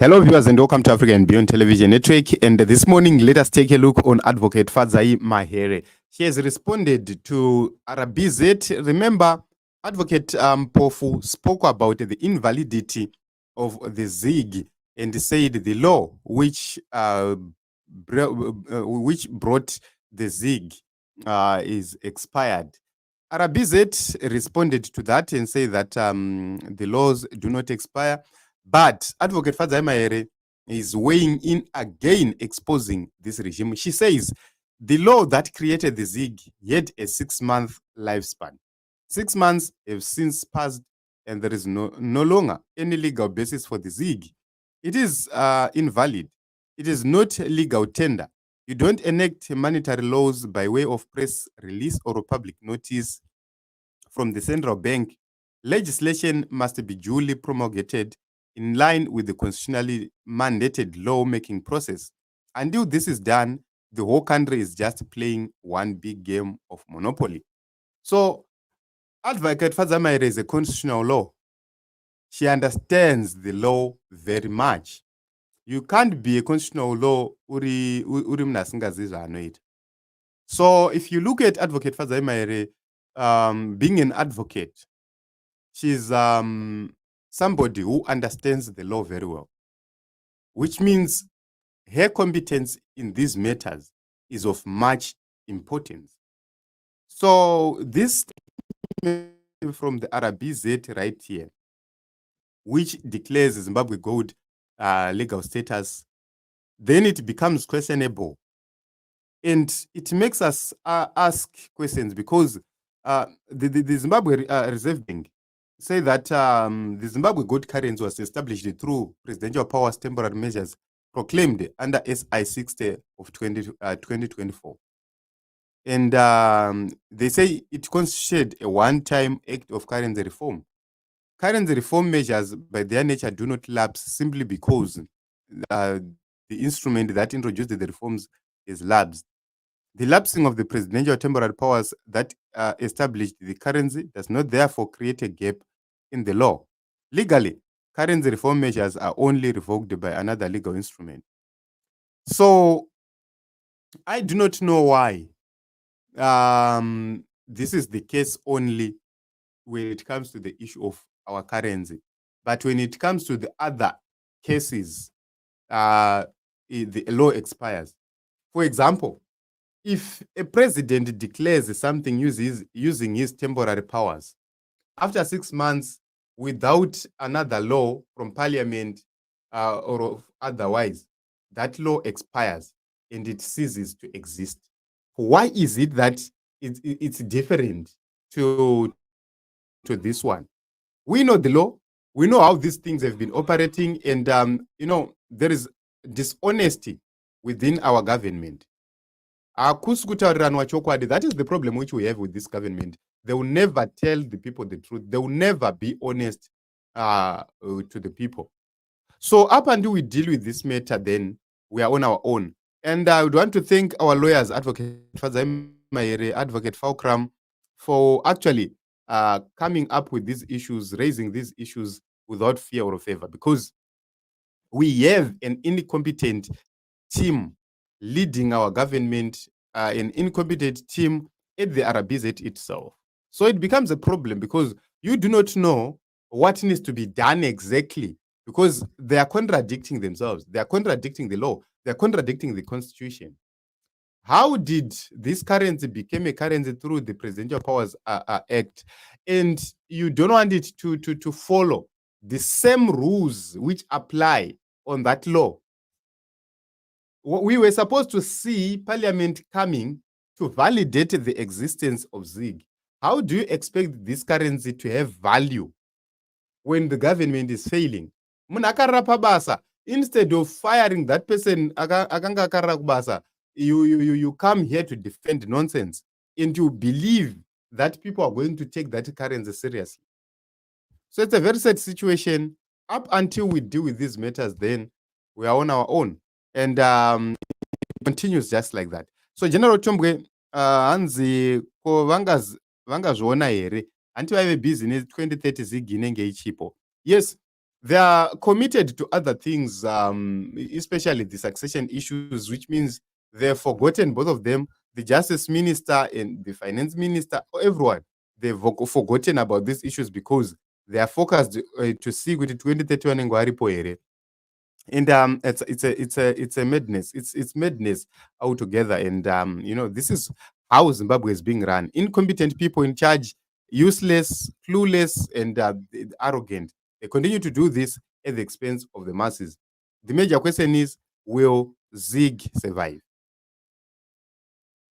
Hello viewers and welcome to Africa and Beyond Television Network. And this morning, let us take a look on Adv Fadzai Mahere. She has responded to RBZ. Remember, Advocate Pofu spoke about the invalidity of the ZIG and said the law which brought the ZIG is expired. RBZ responded to that and said that the laws do not expire. But Advocate Fadzai Mahere is weighing in again, exposing this regime. She says the law that created the ZIG had a 6-month lifespan. 6 months have since passed, and there is no longer any legal basis for the ZIG. It is invalid. It is not legal tender. You don't enact monetary laws by way of press release or public notice from the central bank. Legislation must be duly promulgated in line with the constitutionally mandated lawmaking process. Until this is done, the whole country is just playing one big game of monopoly. So, Advocate Fadzai Mahere is a constitutional law. She understands the law very much. You can't be a constitutional law uri mnasingazizwa anoita. So, if you look at Advocate Fadzai Mahere, being an advocate, she's somebody who understands the law very well, which means her competence in these matters is of much importance. So this from the RBZ right here, which declares Zimbabwe gold legal status, then it becomes questionable. And it makes us ask questions because the Zimbabwe Reserve Bank say that the Zimbabwe gold currency was established through presidential powers temporary measures proclaimed under SI 60 of 2024. And they say it constituted a one-time act of currency reform. Currency reform measures by their nature do not lapse simply because the instrument that introduced the reforms is lapsed. The lapsing of the presidential temporary powers that established the currency does not therefore create a gap in the law. Legally, currency reform measures are only revoked by another legal instrument. So, I do not know why this is the case only when it comes to the issue of our currency. But when it comes to the other cases, the law expires. For example, if a president declares something using his temporary powers, after 6 months, without another law from parliament or otherwise, that law expires and it ceases to exist. Why is it that it's different to this one? We know the law. We know how these things have been operating. And, there is dishonesty within our government. That is the problem which we have with this government. They will never tell the people the truth. They will never be honest to the people. So up until we deal with this matter, then we are on our own. And I would want to thank our lawyers, Advocate Fadzai Mahere, Advocate Falkram, for actually coming up with these issues, raising these issues without fear or favor, because we have an incompetent team leading our government, an incompetent team at the RBZ itself. So it becomes a problem because you do not know what needs to be done exactly, because they are contradicting themselves. They are contradicting the law. They are contradicting the constitution. How did this currency become a currency through the Presidential Powers Act? And you don't want it to follow the same rules which apply on that law. We were supposed to see Parliament coming to validate the existence of ZIG. How do you expect this currency to have value when the government is failing? Instead of firing that person, you come here to defend nonsense, and you believe that people are going to take that currency seriously. So it's a very sad situation. Up until we deal with these matters, then we are on our own. And it continues just like that. So General Tombwe, hanzi ko vangazviona here, anti vaive business 2030 ZIG inenge ichipo. Yes, They are committed to other things, especially the succession issues, which means they've forgotten, both of them, the justice minister and the finance minister, everyone. They've forgotten about these issues because they are focused to see with the 2031 Ngwari Poere. And it's a madness. It's madness altogether. And this is how Zimbabwe is being run. Incompetent people in charge, useless, clueless, and arrogant. They continue to do this at the expense of the masses. The major question is, will ZIG survive?